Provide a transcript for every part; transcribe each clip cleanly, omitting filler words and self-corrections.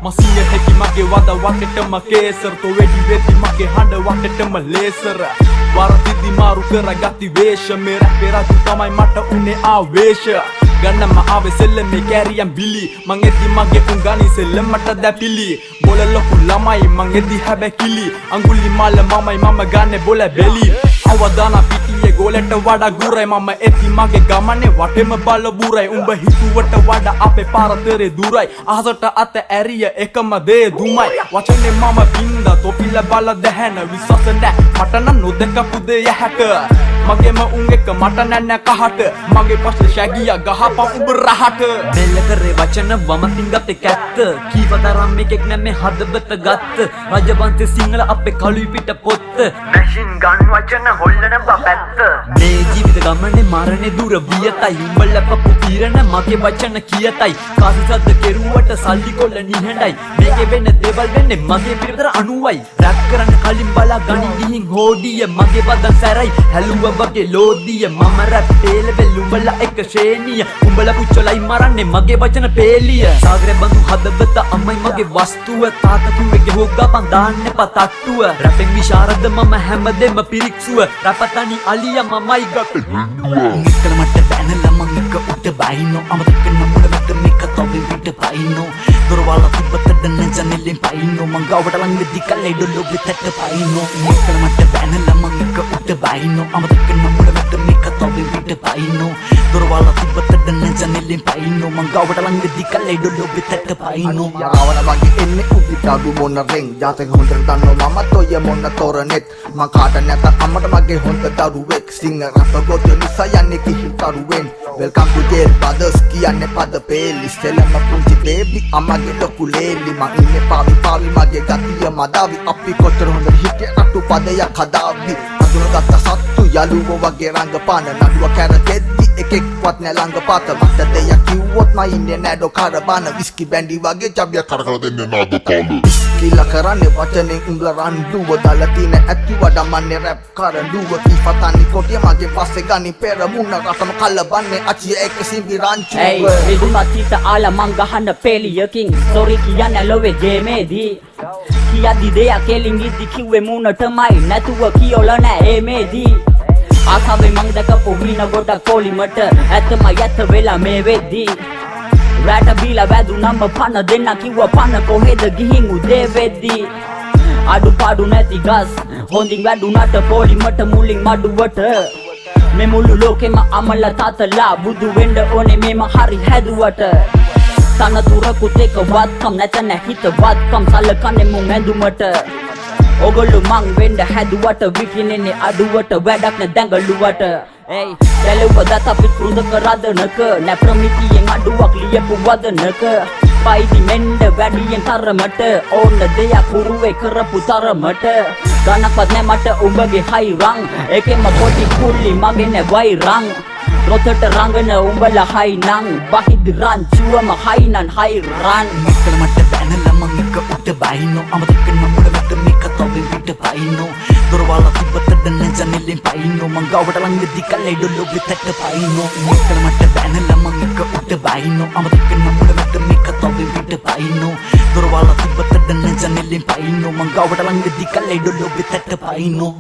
මසිය හැකි මගේ වද වටටම කේසර් තෝ වෙඩි වෙති මගේ හඬ වටටම ලේසර වරදිදි මාරු කරගති වේශ මේ රැපේ රජු තමයි මට උනේ ආවේශ ගන්නම ආවේ සෙල්ලමේ කැරියම් බිලි මං එද්දි මගේ උන් ගනි සෙල්ලමට දැපිලි බොල ලොකු ළමයි මං එද්දි හැබැකිලි අඟුලි මාල මමයි මම ගන්නේ බොල බෙලි අවදාන පිටියේ ගෝලට වඩා ගුරයි මම එද්දි මගේ ගමනේ වටෙම බල බුරයි උඹ හිතුවට වඩා අපේ පාරතරේ දුරයි අහසට අත ඇරිය එකම දේ දුමයි වචනේ මම බින්දා තොපිල බල දැහැන විශ්වාස නැහැ මට නම් නොදකපු දේ යහට මගේම උන් එක මට නැන්න කහට මගේ පස්සේ ශැගියා ගහපන් උඹ රහට මෙල්ල කරේ වචන වම තින්ගත්තේ කැත්ත කීවතරම් එකෙක් නැමේ හදබත ගත්ත රජවන්ත සිංහල අපේ කළුයි පිට පොත්ත මැෂින් ගන් වචන හොල්ලන බපැත්ත මේ ජීවිත ගමනේ මරණේ දුර වියතයි උඹල පපු පීරන මගේ වචන කියතයි කාසි සද්ද කෙරුවට සල්ලි කොල්ල නිහඬයි මේකේ වෙන දේවල් වෙන්නේ මගේ පිටතර 90යි රැප් කරන්න කලින් බලා ගනි ගිහින් හෝඩිය මගේ බදන් සැරයි හැලුවා වගේ ලෝදිය මම රැප් පේලෙවල් උඹලා එක ශ්‍රේණිය උඹලා පුච්චලයි මරන්නේ මගේ වචන පේලිය සාගරේ බඳු හදවත අම්මයි මගේ වස්තුව තාත්තා කිව්වේ ගෙහුග්ගපන් දාන්න පතට්ටුව රැපෙන් විශාරද මම හැමදෙම පිරික්සුව රැපතනි අලියා මමයි ගත්තේ නිකල මට බැනලා මං එක උඩ බයිනෝ අමතක නමුද මට මේක තොබි විට බයිනෝ දොරවල් තිබ්බතද නැජනෙලින් බයිනෝ මං ගාවට ළඟදී කල්ලේ ඩොලො විතට බයිනෝ නිකල මට බැනලා මං එක උඩ බයිනෝ අමතක නමුද මට මේක තොබි විට බයිනෝ දොරවල් තිබ්බතද නැජනෙලින් බයිනෝ මං ගාවට ළඟදී කල්ලේ ඩොලො විතට බයිනෝ යාවන වගේ එන්නේ උදිතාඩු මොන රෙන් ජාතක හොඳට දන්නෝ මමත් ඔය මොන තොරනෙත් මං කාට නැත අම්මට මගේ හොඳ දරුවෙක් සිංහ රප ගොඩ නිසා යන්නේ කිහිතරුවෙන් වෙල්කම් ටු ජේල් බ්‍රදර්ස් කියන්නේ පද පේලි සෙලම පුංචි බේබි අම්මගේ ලොකු ලේලි මං ඉන්නේ පාවි මගේ ගතිය මදාවි අපි කොච්චර හොඳ හිටිය අටු පදයක් හදාවි අඳුනගත්ත සත්තු යාළුවෝ වගේ රංගපාන නඩුව කැරකෙද්දි එකෙක්වත් නැ ළඟ පාත මට දෙයක් කිව්වොත් මම ඉන්නේ නෑඩෝ කරබාන විස්කි බැන්ඩි වගේ ජබ්ය කරකර දෙන්නේ නාද කාලේ කිලා කරන්නේ වචනේ උඹලා රණ්ඩුව දාලා තින ඇති වඩමන්නේ රැප් කරඬුව කීපතනි කොටිය මගේ පස්සේ ගනි පෙර මුණ රටම කල්ලබන්නේ අචිය එක සිඹි රංචුව Hey, විදුමතිට ආලා මං ගහන්න පෙලියකින් සොරි කියන්නේ ලොවේ ගේමේදී කියද්දි දෙයක් කෙලින් ඉද්දි කිව්වේ මුණටමයි නැතුව කියොල නෑ එමේදී ආසාවෙන් මං දැකපු වින ගොඩ කොලිමට ඇත්තම යත වෙලා මේ වෙද්දී රැට බීලා වැදුනම පන දෙන්න කිව්ව පන කොහෙද ගිහින් උදේ වෙද්දී අඩුපාඩු නැති ගස් හොඳින් වැඩුණට පොලිමට මුලින් මඩුවට මේ මුළු ලෝකෙම අමල තාතලා බුදු වෙන්න ඕනේ මේම හරි හැදුවට තනතුරකුත් එක වත්කම් නැත නැහිත වත්කම් සලකන්නේ මුන් ඇඳුමට ඔගොල්ලෝ මං වෙන්න හැදුවට විකිනෙන්නේ අඩුවට වැඩක් නැ දැඟලුවට Hey, දැලුව දත අපිට පුරුදු කරදනක නැ ප්‍රමිතියෙන් අඩුවක් ලියපු වදනක පයිදි මෙන්ඩ වැඩියෙන් තරමට ඕන දෙයක් උරුවේ කරපු තරමට ගණක්වත් නැ මට උඹගේ හයිරං ඒකෙම පොඩි කුල්ලි මගේ නැ වයිරං රොතට රංගන උඹලා හයිනං බහිද රංචුවම හයිනන් හයිරන් නිකල මට බැනලා මං එක උඩ බයිනෝ අමතක නමුද මට මේක තොබි විට බයිනෝ දොරවල් තිබ්බතද නැජනෙලින් බයිනෝ මං ගාවට ළඟදී කල්ලේ ඩොලො විතට බයිනෝ නිකල මට බැනලා මං එක උඩ බයිනෝ අමතක නමුද මට මේක තොබි විට බයිනෝ දොරවල් තිබ්බතද නැජනෙලින් බයිනෝ මං ගාවට ළඟදී කල්ලේ ඩොලො විතට බයිනෝ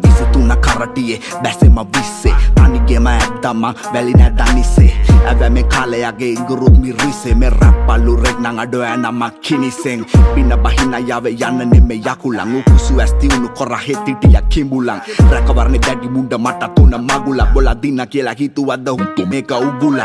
විසිතුන කරටියේ බැසෙම විස්සේ තනිගෙම ඇත්තම වැලි නැ දනිසේ ඇවැමේ කාලයගේ ඉඟුරුත් මිරිසේ මේ රැප්පල්ලු රෙක් නං අඩෝ ඇනමක් කිනිසෙන් පින බහින යවේ යන්න නෙමේ යකුලන් උකුසු ඇස්තිවුණු කොර හෙතිටිය කිඹුලන් රැකවරණේ දැඩි මුණ්ඩ මට තුන මගුලක් බොලා දින්න කියලා හිතුවද්ද හුතු මේක උගුලක්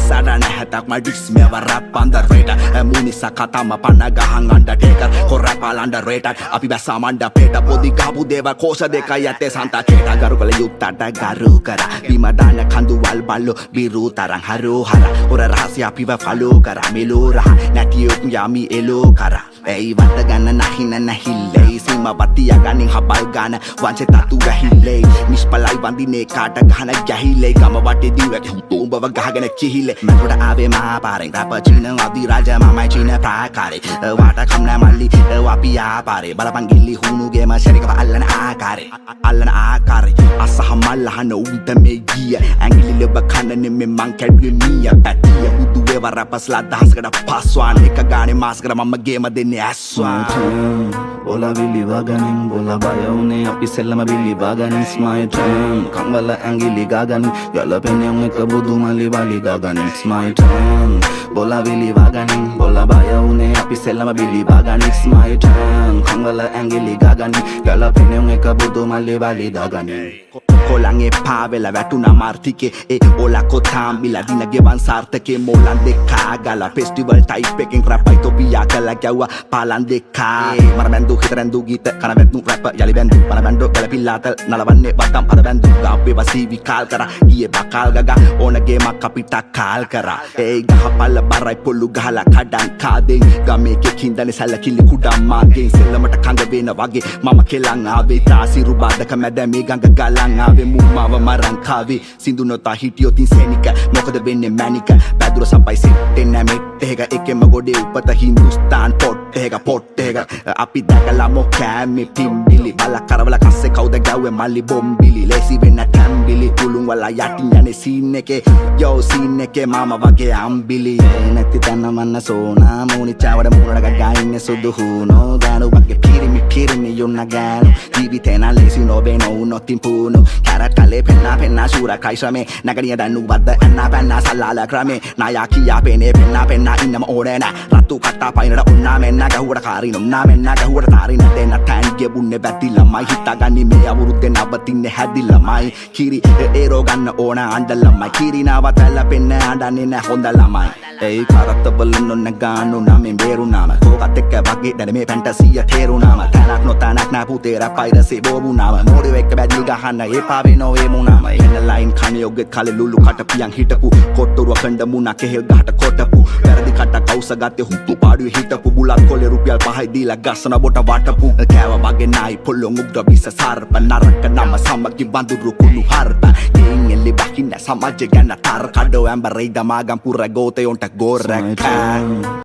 Sada නැහැතක් මඩිස්මව රැප් අන්ඩරේටර් මුනිසා කතම පන්නගහන් අන්ඩර්ටේකර් කොරැප් අන්ඩරේටර් අපි බැස්සා මණ්ඩපේට පොදි ගහපු දේවල් කෝෂ දෙකයි ඇත්තේ සන්තකේට ගරු කළ යුත්තට ගරු කර බිම දාන කඳුවල් බල්ලෝ බිරු තරම් හරෝ හර හොර රහසිය අපිව ෆලෝ කර මෙලෝ රහ නැතියොත් යමි එලෝ කර ei වත ගන්න නැහින නැහිල්ලේ සීමවතිය ගනින් හබල් ගන්න වංචේ තතු වැහිල්ලේ නිෂ්පලයි වඳිනේ කාට ගහන ගැහිල්ලේ ගම වටේ දිවක උඹව ගහගෙන කිහිල්ලේ මට ආවේ මා පාරෙන් රැප චීන අධි රාජ මමයි චීන ප්‍රාකාරේ වාට කම් නැ මල්ලි අපි ආපාරේ බලපන් ගිල්ලි හුණුගේම ශරිකව අල්ලන ආකාරේ අසහ මල්ලහන උන්ට මේ ගිය ඇඟිලි ලෙබ කන්න නෙමෙ මං කැඩුවේ මීය පැටිය බුදු වේව රැපස්ලා දහසකට පස්වාන එක ගානේ මාස්කර මම ගේම දෙන්නේ ඇස්වාන් Bola Billy Waganin, Bola Bayone, Apisella Billy Waganin, it's my turn. Kangala Angili Gaganin, Galapene Mekabudu Mali Bali Gaganin, it's my turn. Bola Billy Waganin, Bola Bayone, Apisella Billy Waganin, it's my turn. Kangala Angili Gaganin, Galapene Mekabudu Mali Bali Gaganin. කොළන්ගේ පාවෙල වැටුනා මාර්තිකේ ඒ ඔලකෝ තාම්බිලා දින ගෙවන් සාර්ථකේ මොලන් දෙකා ගාලා festival type එකෙන් රැපයි තොපියා කළා ගැව්වා පාලන් දෙකා මර බැන්දු හිතරැන්දු ගීත කන වැටුණු rap යලි බැන්දු පන බැන්ඩෝ ගලපිල්ලාත නලවන්නේ වත්තම් අර බැන්දු ගාප්පේ වසීවි කාල් කරා ගියේ බකාල් ගගා ඕනගේ මක් අපිට කාල් කරා ඒ ගහපල්ල බරයි පොල්ලු ගහලා කඩන් කාදෙන් ගමේ කින්දනේ සැලකිලි කුඩම් මාගෙන් සෙල්ලමට කඳ වෙන වගේ මම කෙලන් ආවේ තාසිරු බාදක මැද මේ ගඟ ගලන් මුම්මාව මරංකාවේ සිඳු නොතා හිටියොතින් සේනික මොකද වෙන්නේ මැනික පැදුර සම්පයි සෙට්ටෙන් නැමෙට්ටේක එකෙම ගොඩේ උපත හින්දුස්තාන් පොට්ටේක අපි දැකලා මොකෑමේ පිම්බිලි බල කරවල කස්සේ කවුද ගැව්වේ මල්ලි බොම්බිලි ලේසි වෙන්න ටැම්බිලි පුළුන් වල යටින් යන්නේ සීන් එකේ යෝ සීන් එකේ මාම වගේ අම්බිලි නැති තැන මන්න සෝනා මූනිචාවට මූණට ගගයින්නේ සුදු හුනෝ ගානු වගේ පිරිමි යොන්න ගෑනු ජීවිතේ නම් ලේසි නොවේ නොතින් පුනු Karakale penna sura kaisame nagariya danu badda anna salala krame nayakiya penna innama orena ratu katta painada onna menna gahuda karino na menna gahuda tarina denna tange bunne battila mai hitta ganni me avurudde nabatinne hadilla mai kiri ero ganna ona andalla mai kiri nawatalla penna andanne na hondalla mai ei karattawal nonna gaanu name beru nama kokat ekka wage dana me fantasy theru nama tanak no tanak na putera pairase bobu nama modi ekka badil gahanna e paave no e munama enna line khane yogge kale lulu kata piyan hitapu kottoruwa kanda muna kehel gahata kotapu peradi kata kausa gatte huttu paadu hitapu bulat kole rupial 5 dila gassana bota watapu kawa wage nai pollon ugda visa sarpa naraka nama samagi banduru kunu harpa ingeli bakinda samaje ganna tar kado ambare damagan pura gote onta goraka